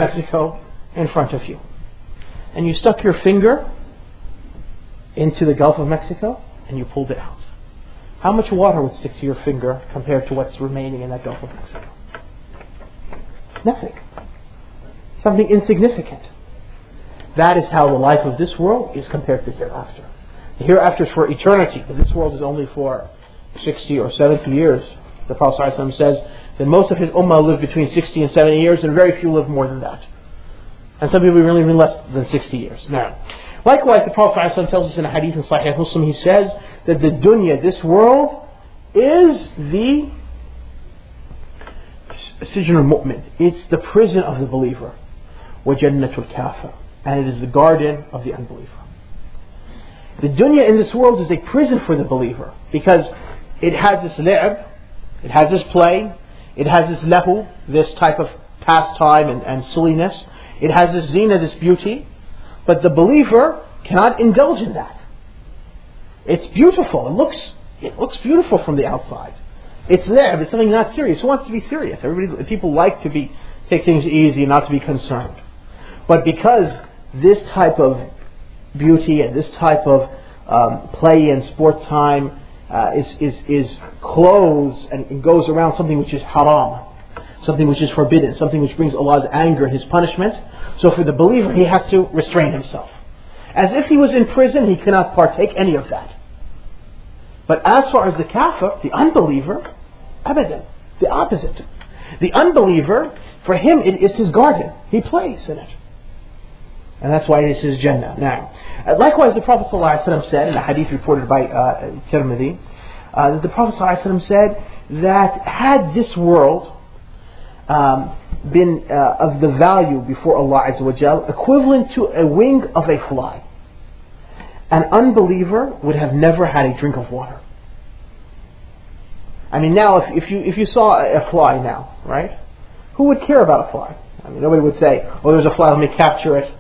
Mexico in front of you, and you stuck your finger into the Gulf of Mexico and you pulled it out, how much water would stick to your finger compared to what's remaining in that Gulf of Mexico? Nothing. Something insignificant. That is how the life of this world is compared to the hereafter. The hereafter is for eternity, but this world is only for 60 or 70 years. The Prophet ﷺ says that most of his ummah live between 60 and 70 years, and very few live more than that. And some people really live less than 60 years. Now, likewise, the Prophet ﷺ tells us in a hadith in Sahih Muslim, he says that the dunya, this world, is the sijn al-mu'min. It's the prison of the believer. وَجَنَّةُ الْكَافِرِ. And it is the garden of the unbeliever. The dunya in this world is a prison for the believer, because it has this li'ab, it has this play, it has this lahu, this type of pastime and silliness, it has this zina, this beauty, but the believer cannot indulge in that. It's beautiful, it looks beautiful from the outside. It's li'ab, it's something not serious. Who wants to be serious? People like to take things easy and not to be concerned. But because this type of beauty and this type of play and sport time is clothes and goes around something which is haram, something which is forbidden, something which brings Allah's anger and His punishment. So for the believer, he has to restrain himself. As if he was in prison, he cannot partake any of that. But as far as the kafir, the unbeliever, abadan, the opposite. The unbeliever, for him it is his garden. He plays in it. And that's why it is his Jannah. Now, likewise, the Prophet ﷺ said, in a hadith reported by Tirmidhi, that the Prophet ﷺ said that had this world been of the value before Allah Azza wa Jal, equivalent to a wing of a fly, an unbeliever would have never had a drink of water. I mean, now if you saw a fly now, right? Who would care about a fly? I mean, nobody would say, "Oh, there's a fly, let me capture it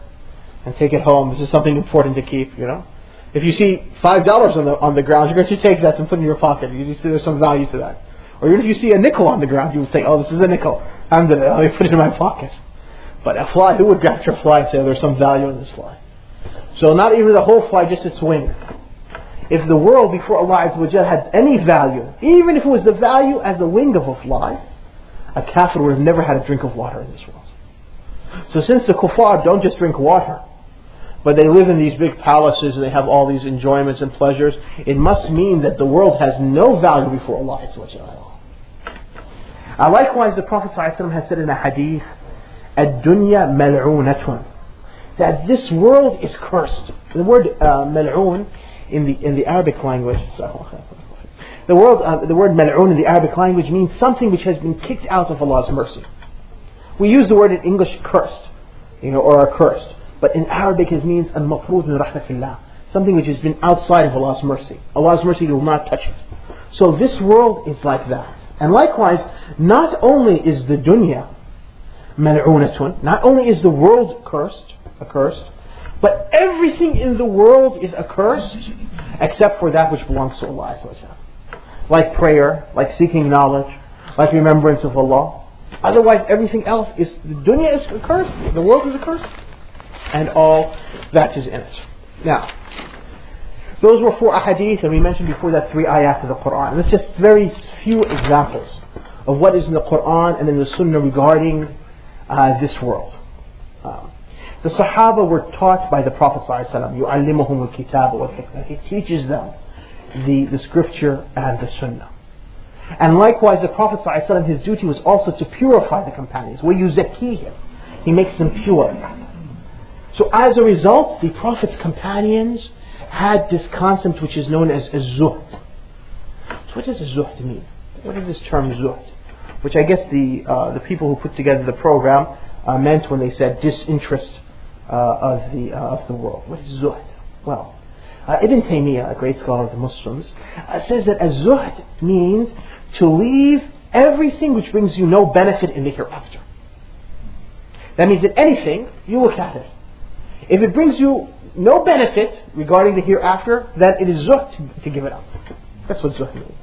and take it home. This is something important to keep." You know, if you see $5 on the ground, you're going to take that and put it in your pocket. You see there's some value to that. Or even if you see a nickel on the ground, you would say, "Oh, this is a nickel. Let me put it in my pocket." But a fly, who would capture a fly and say, "Oh, there's some value in this fly"? So not even the whole fly, just its wing. If the world before Allah Azza wa Jal had any value, even if it was the value as a wing of a fly, a kafir would have never had a drink of water in this world. So since the kuffar don't just drink water, but they live in these big palaces and they have all these enjoyments and pleasures, it must mean that the world has no value before Allah Azza wa Jal. Likewise, the Prophet ﷺ has said in a hadith, "Ad-dunya mal'unatun," that this world is cursed. The word mal'un in the Arabic language, the word mal'un in the Arabic language means something which has been kicked out of Allah's mercy. We use the word in English cursed, or accursed, but in Arabic it means al-mafrud min rahmatillah, something which has been outside of Allah's mercy. Allah's mercy will not touch it. So this world is like that. And likewise, not only is the dunya mal'unatun, not only is the world accursed, but everything in the world is accursed except for that which belongs to Allah Azza wa Jalla. Like prayer, like seeking knowledge, like remembrance of Allah. Otherwise everything else is, the dunya is accursed, the world is accursed, and all that is in it. Now, those were 4 ahadith, and we mentioned before that 3 ayat of the Quran. And it's just very few examples of what is in the Quran and in the Sunnah regarding this world. The Sahabah were taught by the Prophet ﷺ, يُعَلِّمُهُمُ الْكِتَابَ وَالْحِكْمَةِ. He teaches them the scripture and the Sunnah. And likewise, the Prophet ﷺ, his duty was also to purify the companions. وَيُزَكِّيهِمْ. He makes them pure. So as a result, the Prophet's companions had this concept which is known as zuhd. So what does zuhd mean? What is this term zuhd? Which I guess the people who put together the program meant when they said disinterest of the world. What is zuhd? Well, Ibn Taymiyyah, a great scholar of the Muslims, says that az-zuhd means to leave everything which brings you no benefit in the hereafter. That means that anything, you look at it. If it brings you no benefit regarding the hereafter, then it is zuhd to give it up. That's what zuhd means.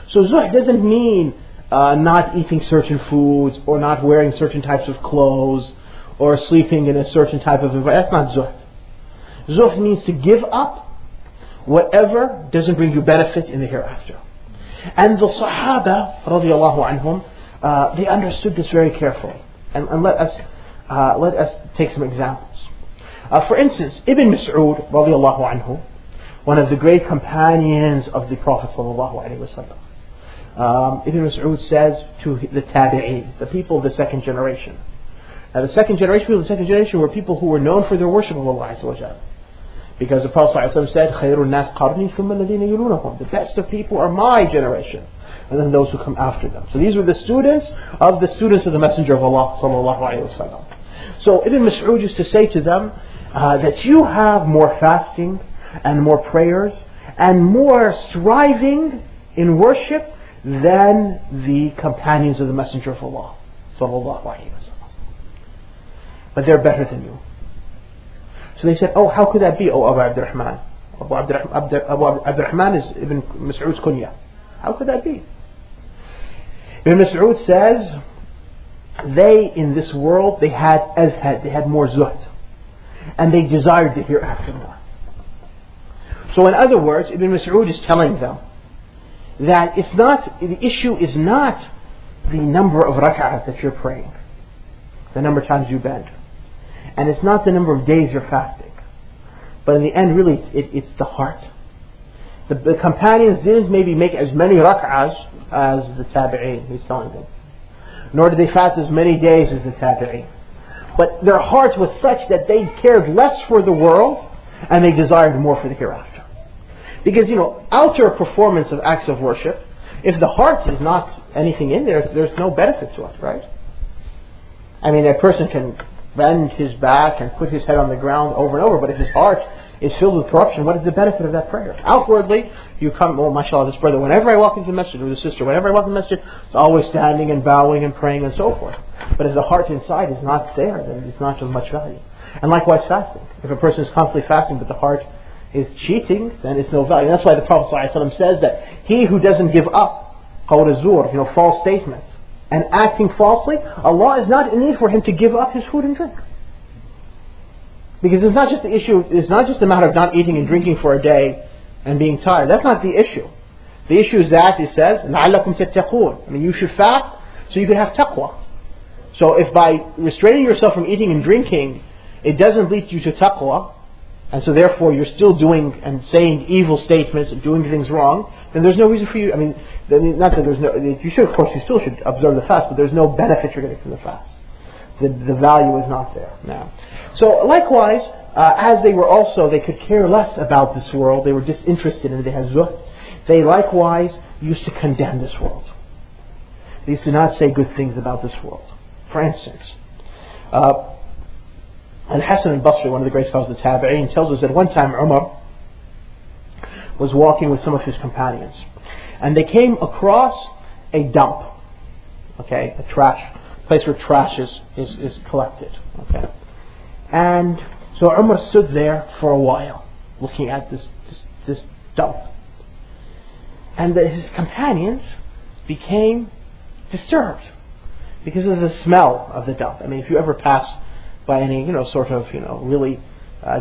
So zuhd doesn't mean not eating certain foods, or not wearing certain types of clothes, or sleeping in a certain type of environment. That's not zuhd. Zuhd means to give up whatever doesn't bring you benefit in the hereafter. And the Sahabah radiallahu anhum, they understood this very carefully. And let us take some examples. For instance, Ibn Mas'ud radiallahu anhu, one of the great companions of the Prophet sallallahu alaihi wasallam. Ibn Mas'ud says to the tabi'een, the people of the second generation. Now the second generation were people who were known for their worship of Allah Azza wa Jalla. Because the Prophet ﷺ said, خَيْرُ النَّاسِ قَرْنِي ثُمَّ الَّذِينَ يَلُونَهُم. The best of people are my generation, and then those who come after them. So these were the students of the Messenger of Allah sallallahu alaihi wasallam. So Ibn Mas'ud used to say to them that you have more fasting and more prayers and more striving in worship than the companions of the Messenger of Allah sallallahu alaihi wasallam. But they're better than you. So they said, oh, how could that be, oh Abu Abdurrahman? Abu Abdurrahman is Ibn Mas'ud's kunya. How could that be? Ibn Mas'ud says, they in this world, they had more zuhd. And they desired the hereafter more. So in other words, Ibn Mas'ud is telling them that the issue is not the number of rak'ahs that you're praying, the number of times you bend. And it's not the number of days you're fasting. But in the end, really, it's the heart. The companions didn't maybe make as many rak'ahs as the tabi'een, he's telling them. Nor did they fast as many days as the tabi'een. But their hearts was such that they cared less for the world and they desired more for the hereafter. Because, outer performance of acts of worship, if the heart is not anything in there, there's no benefit to it, right? I mean, a person can bend his back and put his head on the ground over and over, but if his heart is filled with corruption, what is the benefit of that prayer? Outwardly, you come, oh mashallah, this brother, whenever I walk into the masjid, or the sister, whenever I walk into the masjid, it's always standing and bowing and praying and so forth. But if the heart inside is not there, then it's not of much value. And likewise fasting. If a person is constantly fasting but the heart is cheating, then it's no value. That's why the Prophet ﷺ says that he who doesn't give up qawl az-zur, false statements, and acting falsely, Allah is not in need for him to give up his food and drink. Because it's not just the issue, it's not just a matter of not eating and drinking for a day and being tired. That's not the issue. The issue is that, it says, لَعَلَّكُمْ تَتَّقُونَ. I mean, you should fast so you can have taqwa. So if by restraining yourself from eating and drinking, it doesn't lead you to taqwa, and so therefore you're still doing and saying evil statements and doing things wrong, then there's no reason for you, I mean, not that there's no, you should, of course, you still should observe the fast, but there's no benefit you're getting from the fast. The value is not there now. So likewise, as they could care less about this world, they were disinterested in it, they had zuhd, they likewise used to condemn this world. They used to not say good things about this world. For instance, Al-Hasan al-Basri, one of the great scholars of the Tabi'een, tells us that one time Umar was walking with some of his companions, and they came across a dump, a trash, place where trash is collected, and so Umar stood there for a while, looking at this dump, and his companions became disturbed because of the smell of the dump. I mean, if you ever pass by any really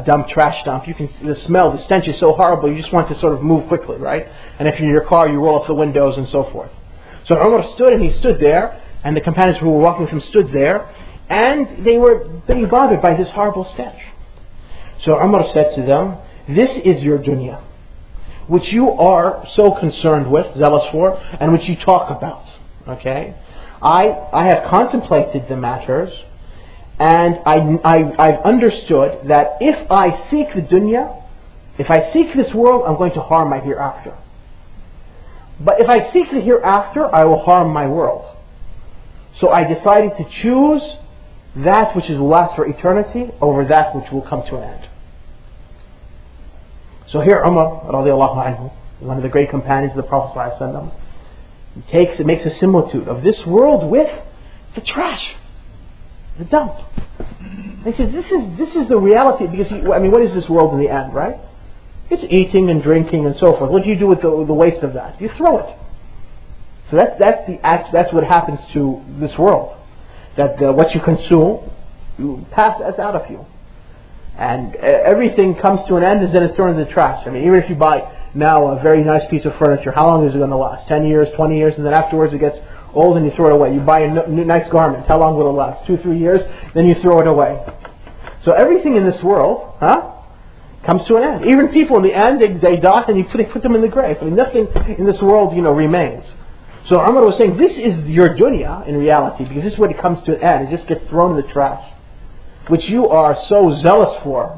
dump, trash dump, you can see the smell, the stench is so horrible, you just want to sort of move quickly, right? And if you're in your car, you roll up the windows and so forth. So Umar stood, and he stood there, and the companions who were walking with him stood there, and they were being bothered by this horrible stench. So Umar said to them, this is your dunya, which you are so concerned with, zealous for, and which you talk about. I have contemplated the matters, and I've understood that if I seek the dunya, if I seek this world, I'm going to harm my hereafter. But if I seek the hereafter, I will harm my world. So I decided to choose that which will last for eternity over that which will come to an end. So here Umar radiallahu anhu, one of the great companions of the Prophet ﷺ, makes a similitude of this world with the trash, the dump. And he says, this is the reality, because what is this world in the end, right? It's eating and drinking and so forth. What do you do with the waste of that? You throw it. So that's what happens to this world. That what you consume You pass us out of you. And everything comes to an end and then it's thrown in the trash. I mean, even if you buy now a very nice piece of furniture, how long is it going to last? 10 years, 20 years, and then afterwards it gets old and you throw it away. You buy a new nice garment, how long will it last? 2-3 years, then you throw it away. So everything in this world, comes to an end. Even people in the end, they die and they put them in the grave. I mean, nothing in this world, remains. So Umar was saying, this is your dunya in reality, because this is when it comes to an end. It just gets thrown in the trash, which you are so zealous for.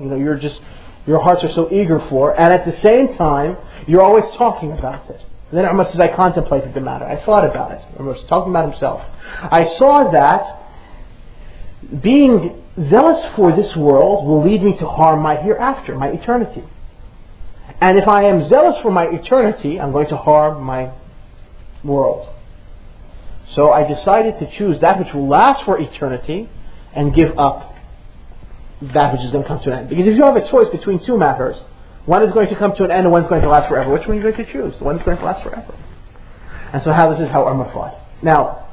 Your hearts are so eager for, and at the same time, you're always talking about it. And then Umar says, I contemplated the matter. I thought about it. Umar was talking about himself. I saw that being zealous for this world will lead me to harm my hereafter, my eternity. And if I am zealous for my eternity, I'm going to harm my world. So I decided to choose that which will last for eternity and give up that which is going to come to an end. Because if you have a choice between two matters, one is going to come to an end and one is going to last forever, which one are you going to choose? The one that's going to last forever. And so this is how Umar thought. Now,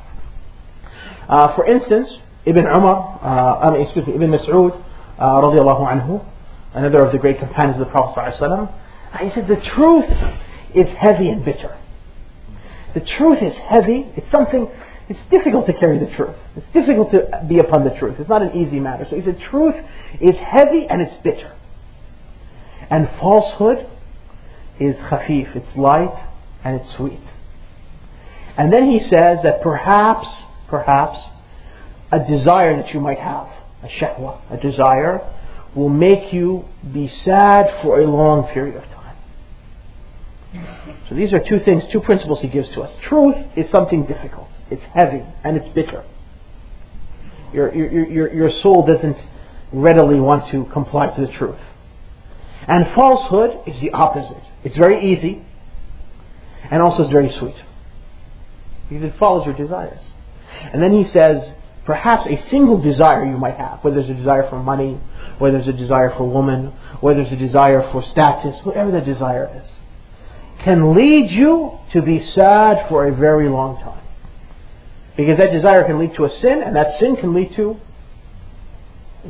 for instance, Ibn Mas'ud radiallahu anhu, another of the great companions of the Prophet ﷺ, he said, the truth is heavy and bitter. The truth is heavy. It's difficult to carry the truth. It's difficult to be upon the truth. It's not an easy matter. So he said, truth is heavy and it's bitter. And falsehood is khafif. It's light and it's sweet. And then he says that perhaps, a desire that you might have, a shahwa, a desire, will make you be sad for a long period of time. So these are two things, two principles he gives to us. Truth is something difficult. It's heavy and it's bitter. Your soul doesn't readily want to comply to the truth. And falsehood is the opposite. It's very easy and also it's very sweet, because it follows your desires. And then he says, perhaps a single desire you might have, whether there's a desire for money, whether there's a desire for woman, whether there's a desire for status, whatever the desire is, can lead you to be sad for a very long time. Because that desire can lead to a sin, and that sin can lead to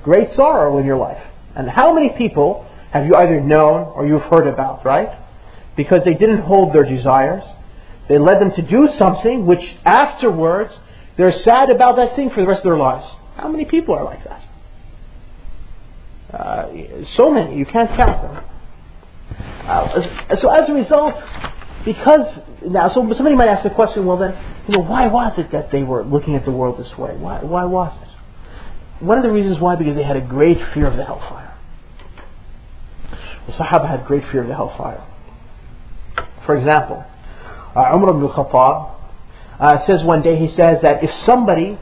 great sorrow in your life. And how many people have you either known or you've heard about, right? Because they didn't hold their desires, they led them to do something which afterwards they're sad about that thing for the rest of their lives. How many people are like that? So many, you can't count them. So as a result, so somebody might ask the question, well then, why was it that they were looking at the world this way? Why was it? One of the reasons why, because they had a great fear of the hellfire. The Sahabah had great fear of the hellfire. For example, Umar ibn al-Khattab says one day, he says that if somebody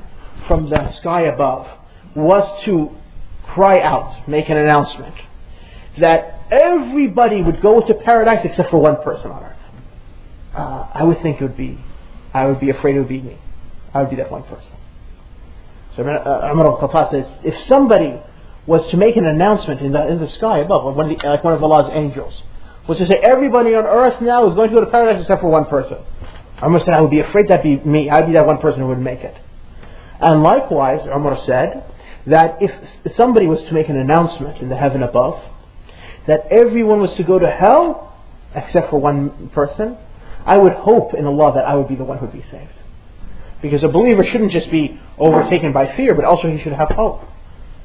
from the sky above was to cry out, make an announcement, that everybody would go to paradise except for one person on earth, I would be afraid it would be me. I would be that one person. So Umar al-Khattab says, if somebody was to make an announcement in the sky above, like one of Allah's angels, was to say everybody on earth now is going to go to paradise except for one person, Umar said, I would be afraid that'd be me. I'd be that one person who would make it. And likewise, Umar said that if somebody was to make an announcement in the heaven above that everyone was to go to hell except for one person, I would hope in Allah that I would be the one who would be saved. Because a believer shouldn't just be overtaken by fear, but also he should have hope.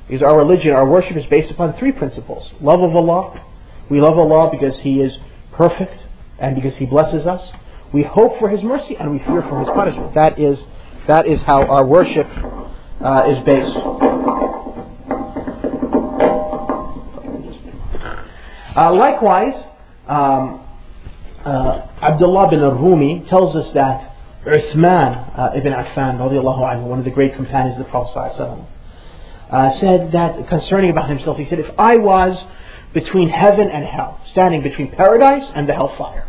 Because our religion, our worship is based upon three principles. Love of Allah. We love Allah because He is perfect and because He blesses us. We hope for His mercy and we fear for His punishment. That is how our worship is based. Likewise, Abdullah bin al-Rumi tells us that Uthman ibn Affan, radiallahu anhu, one of the great companions of the Prophet ﷺ, said that concerning about himself, he said, if I was between heaven and hell, standing between paradise and the hellfire,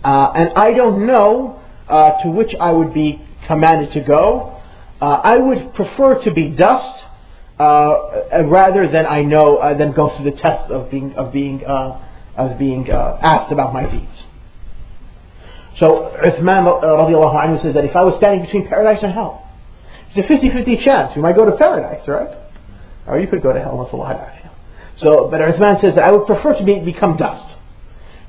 and I don't know to which I would be commanded to go, I would prefer to be dust rather than than go through the test of being asked about my deeds. So Uthman radiallahu anhu says that if I was standing between paradise and hell, it's a 50-50 chance. We might go to paradise, right? or you could go to hell, nasallahu al-afiyah. So, but Uthman says that I would prefer to become dust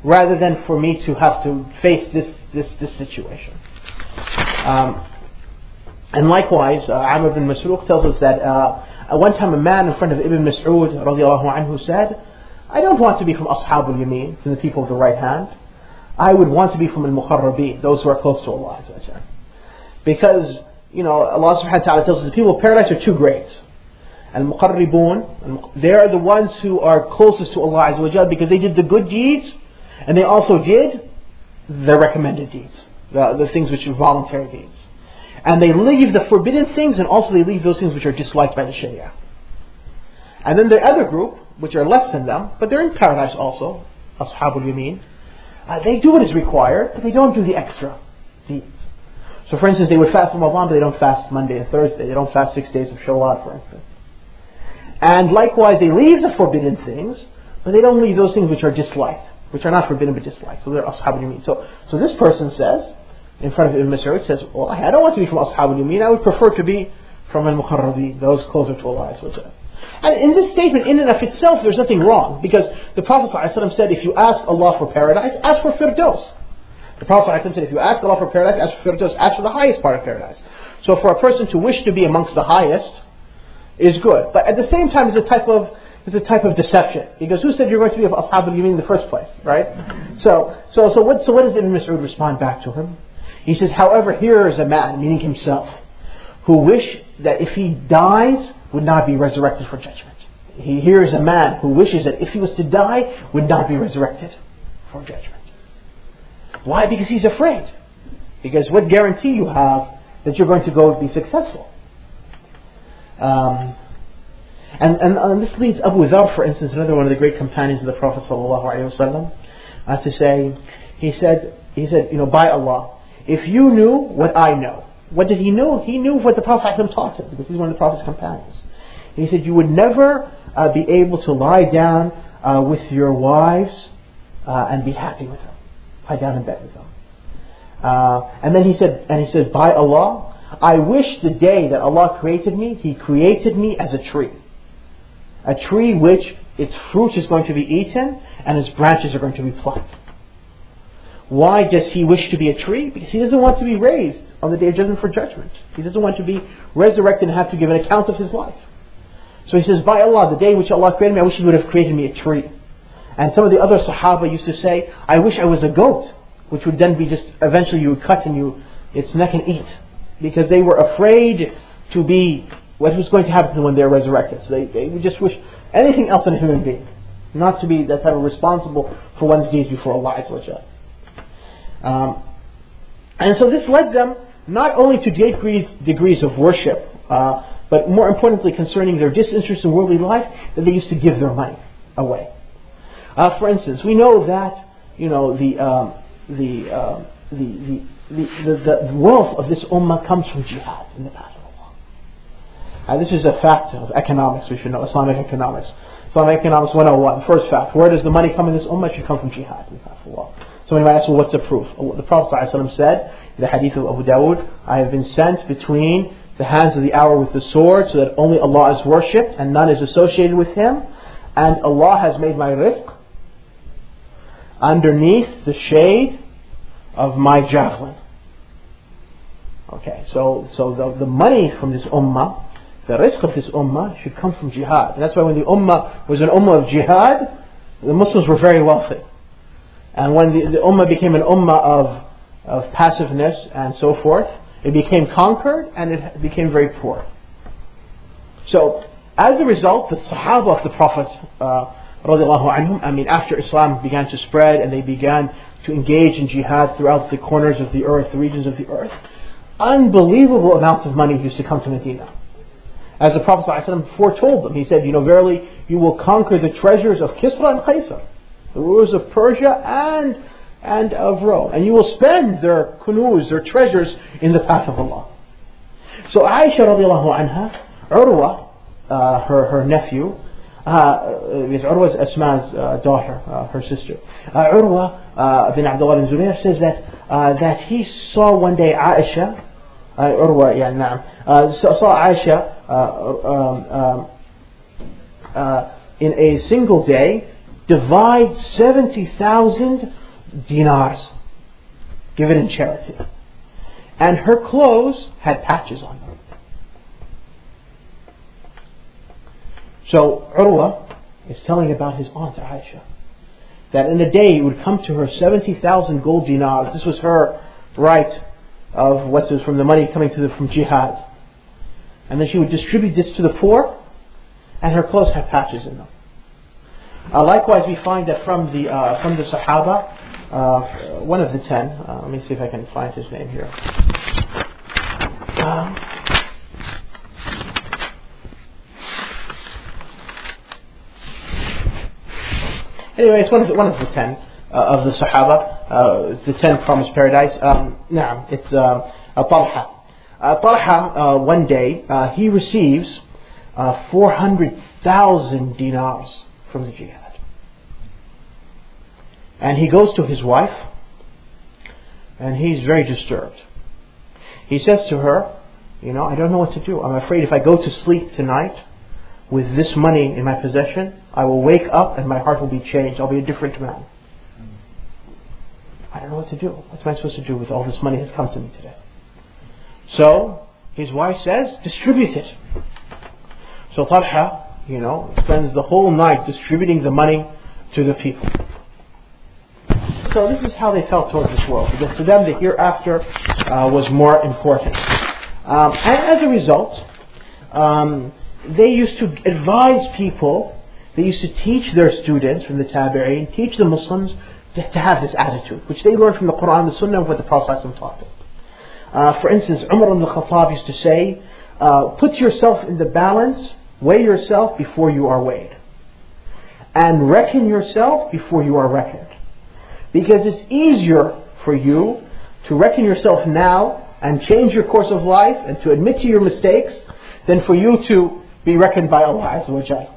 rather than for me to have to face this situation. And likewise, Amr ibn Masruq tells us that at one time a man in front of Ibn Mas'ud radiallahu anhu said, I don't want to be from Ashab al-Yameen, from the people of the right hand. I would want to be from al-Muqarrabeen, those who are close to Allah. Because, Allah subhanahu wa ta'ala tells us the people of paradise are two grades. Al-Muqarribun, they are the ones who are closest to Allah Azza wa Jal because they did the good deeds and they also did the recommended deeds, the things which are voluntary deeds. And they leave the forbidden things and also they leave those things which are disliked by the Sharia. And then the other group, which are less than them, but they're in paradise also, Ashabul Yameen, they do what is required, but they don't do the extra deeds. So for instance, they would fast Ramadan, but they don't fast Monday and Thursday. They don't fast 6 days of Shawwal, for instance. And likewise, they leave the forbidden things, but they don't leave those things which are disliked, which are not forbidden but disliked. So they're Ashabul Yameen. So this person says, in front of Ibn Mas'ud, says, well, I don't want to be from Ashabul Yameen, I would prefer to be from Al-Muqarrabeen, those closer to Allah. And in this statement, in and of itself, there's nothing wrong, because the Prophet ﷺ said, if you ask Allah for paradise, ask for Firdaus. The Prophet ﷺ said, if you ask Allah for paradise, ask for Firdaus, ask for the highest part of paradise. So for a person to wish to be amongst the highest is good. But at the same time, it's a type of deception, because who said you're going to be of Ashab al-Yamin in the first place, right? So what does Ibn Mas'ud respond back to him? He says, however, here is a man, meaning himself, who wish that if he dies, would not be resurrected for judgment. Here is a man who wishes that if he was to die, would not be resurrected for judgment. Why? Because he's afraid. Because what guarantee you have that you're going to go be successful? And this leads Abu Dhar, for instance, another one of the great companions of the Prophet ﷺ, to say, he said, by Allah, if you knew what I know. What did he know? He knew what the Prophet ﷺ taught him, because he's one of the Prophet's companions. And he said, you would never be able to lie down with your wives and be happy with them. Lie down in bed with them. And then he said, by Allah, I wish the day that Allah created me, He created me as a tree. A tree which its fruit is going to be eaten and its branches are going to be plucked. Why does he wish to be a tree? Because he doesn't want to be raised on the day of judgment for judgment. He doesn't want to be resurrected and have to give an account of his life. So he says, by Allah, the day which Allah created me, I wish He would have created me a tree. And some of the other Sahabah used to say, I wish I was a goat, which would then be just, eventually you would cut its neck and eat. Because they were afraid to be what was going to happen to them when they were resurrected. So they would just wish anything else than a human being, not to be that type of responsible for one's deeds before Allah Azza wa Jalla. And so this led them not only to degrees of worship, but more importantly concerning their disinterest in worldly life, that they used to give their money away. For instance, we know that the wealth of this ummah comes from jihad in the path of Allah. This is a fact of economics. We should know Islamic economics. Islamic economics 101. First fact: where does the money come in this ummah? It should come from jihad in the path of Allah. Somebody might ask, well, what's the proof? The Prophet ﷺ said in the hadith of Abu Dawud, I have been sent between the hands of the hour with the sword, so that only Allah is worshipped and none is associated with Him, and Allah has made my rizq underneath the shade of my javelin. Okay, so the money from this ummah, the rizq of this ummah, should come from jihad. And that's why when the ummah was an ummah of jihad, the Muslims were very wealthy. And when the ummah became an ummah of passiveness and so forth, it became conquered and it became very poor. So as a result, the Sahabah of the Prophet after Islam began to spread and they began to engage in jihad throughout the corners of the earth, the regions of the earth, unbelievable amounts of money used to come to Medina. As the Prophet ﷺ foretold them, he said, verily you will conquer the treasures of Kisra and Qaisar, the rulers of Persia and of Rome, and you will spend their kunuz, their treasures, in the path of Allah. So Aisha radiallahu anha, Urwa, her nephew, because Urwa is Asma's daughter, her sister. Urwa bin Abdullah bin Zubayr says that he saw one day Aisha, Urwa, saw Aisha in a single day, divide 70,000 dinars, give it in charity. And her clothes had patches on them. So Urwa is telling about his aunt Aisha, that in a day it would come to her 70,000 gold dinars. This was her right of what was from the money coming to from jihad. And then she would distribute this to the poor, and her clothes had patches in them. Likewise, we find that from the Sahabah, one of the 10, let me see if I can find his name here. Anyway, it's one of the 10 of the Sahaba, the 10 promised paradise. It's Talha. Talha, one day, he receives 400,000 dinars from the jihad. And he goes to his wife, and he's very disturbed. He says to her, I don't know what to do. I'm afraid if I go to sleep tonight with this money in my possession, I will wake up and my heart will be changed. I'll be a different man. I don't know what to do. What am I supposed to do with all this money that's come to me today? So his wife says, distribute it. So Talha, spends the whole night distributing the money to the people. So this is how they felt towards this world, because to them the hereafter was more important. And as a result, they used to advise people, they used to teach their students from the Tabi'een, teach the Muslims to have this attitude, which they learned from the Quran and the Sunnah of what the Prophet ﷺ taught them. For instance, Umar ibn al-Khattab used to say, put yourself in the balance, weigh yourself before you are weighed, and reckon yourself before you are reckoned. Because it's easier for you to reckon yourself now and change your course of life and to admit to your mistakes than for you to be reckoned by Allah Azza wa Jal.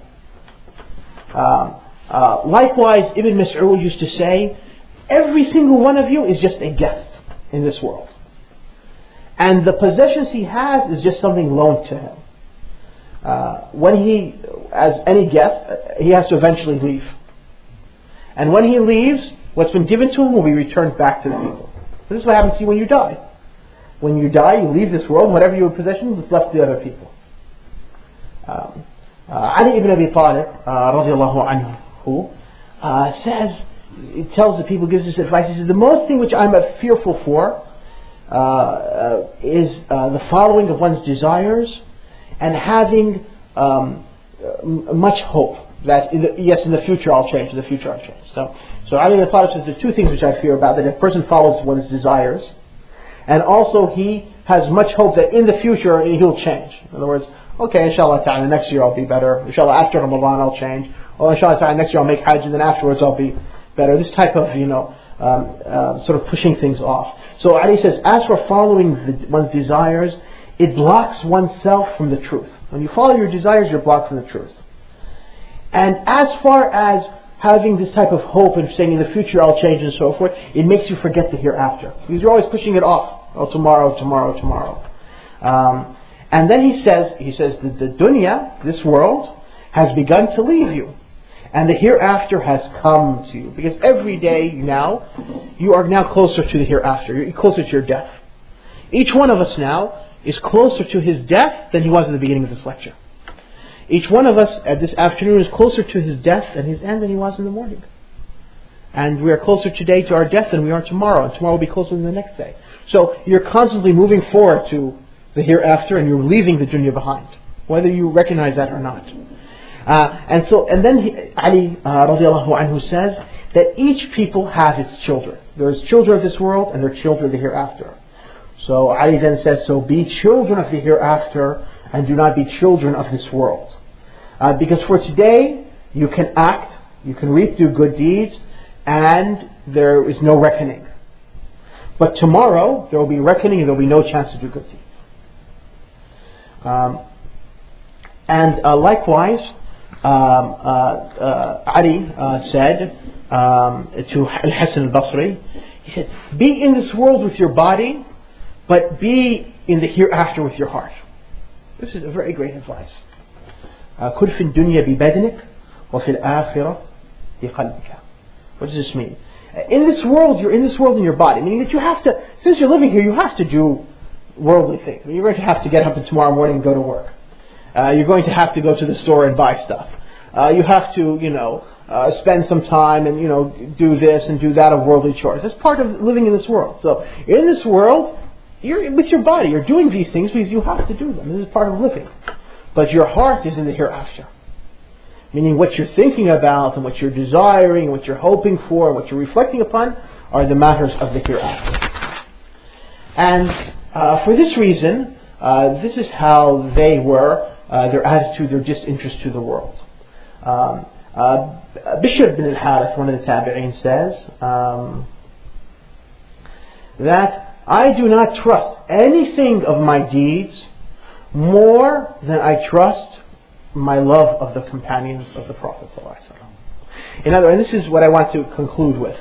Likewise, Ibn Mas'ud used to say, every single one of you is just a guest in this world. And the possessions he has is just something loaned to him. When he, as any guest, he has to eventually leave. And when he leaves, what's been given to him will be returned back to the people. This is what happens to you when you die. When you die, you leave this world, whatever your possessions is left to the other people. Ali ibn Abi Talib, radiallahu anhu, says, he tells the people, gives this advice, he says, the most thing which I'm fearful for is the following of one's desires and having much hope that in the future I'll change, So Ali ibn Abi Talib says there are two things which I fear about, that a person follows one's desires, and also he has much hope that in the future he'll change. In other words, okay, inshallah ta'ala, next year I'll be better. Inshallah, after Ramadan I'll change. Or inshallah ta'ala, next year I'll make Hajj, and then afterwards I'll be better. This type of, sort of pushing things off. So Ali says, as for following one's desires, it blocks oneself from the truth. When you follow your desires, you're blocked from the truth. And as far as having this type of hope and saying in the future I'll change and so forth, it makes you forget the hereafter. Because you're always pushing it off. Oh, tomorrow. And then he says that the dunya, this world, has begun to leave you. And the hereafter has come to you. Because every day now, you are now closer to the hereafter. You're closer to your death. Each one of us now is closer to his death than he was at the beginning of this lecture. Each one of us at this afternoon is closer to his death and his end than he was in the morning. And we are closer today to our death than we are tomorrow. And tomorrow will be closer than the next day. So you're constantly moving forward to the hereafter, and you're leaving the dunya behind, whether you recognize that or not. And then Ali radiallahu anhu says that each people have its children. There's children of this world and there are children of the hereafter. So Ali then says, so be children of the hereafter and do not be children of this world. Because for today, you can act, you can do good deeds, and there is no reckoning. But tomorrow, there will be reckoning and there will be no chance to do good deeds. Likewise, Ali said to Al-Hasan al-Basri, he said, be in this world with your body, but be in the hereafter with your heart. This is a very great advice. كن في الدنيا ببدنك وفي الآخرة بقلبك. What does this mean? In this world, you're in this world in your body, meaning that you have to, since you're living here, you have to do worldly things. I mean, you're going to have to get up tomorrow morning and go to work. You're going to have to go to the store and buy stuff. You have to, spend some time and, do this and do that of worldly chores. That's part of living in this world. So, in this world, you're with your body, you're doing these things because you have to do them. This is part of living. But your heart is in the hereafter. Meaning what you're thinking about and what you're desiring and what you're hoping for and what you're reflecting upon are the matters of the hereafter. And for this reason, this is how they were, their attitude, their disinterest to the world. Bishr bin al-Harith, one of the Tabi'een, says that I do not trust anything of my deeds more than I trust my love of the companions of the Prophet ﷺ. In other words, and this is what I want to conclude with.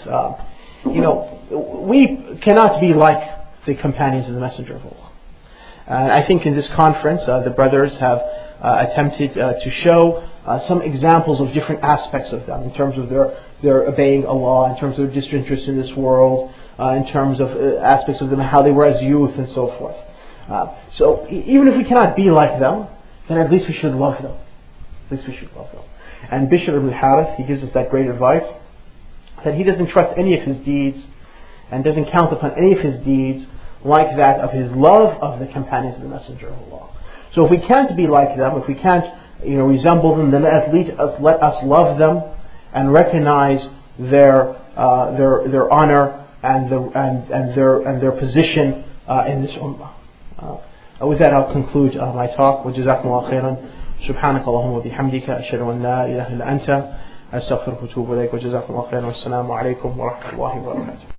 We cannot be like the companions of the Messenger of Allah. And I think in this conference, the brothers have attempted to show some examples of different aspects of them, in terms of their obeying Allah, in terms of their disinterest in this world, in terms of aspects of them, how they were as youth, and so forth. So even if we cannot be like them, then at least we should love them. At least we should love them. And Bishr ibn al-Harith, he gives us that great advice, that he doesn't trust any of his deeds and doesn't count upon any of his deeds like that of his love of the companions of the Messenger of Allah. So if we can't be like them, if we can't resemble them, then at least let us love them and recognize their honor and their position in this ummah. With that, I'll conclude my talk. وجزاكم الله خيرا. سبحانك اللهم وبحمدك أشهد أن لا إله إلا أنت أستغفرك وأتوب إليك. وجزاكم الله خيرا. والسلام عليكم ورحمة الله وبركاته.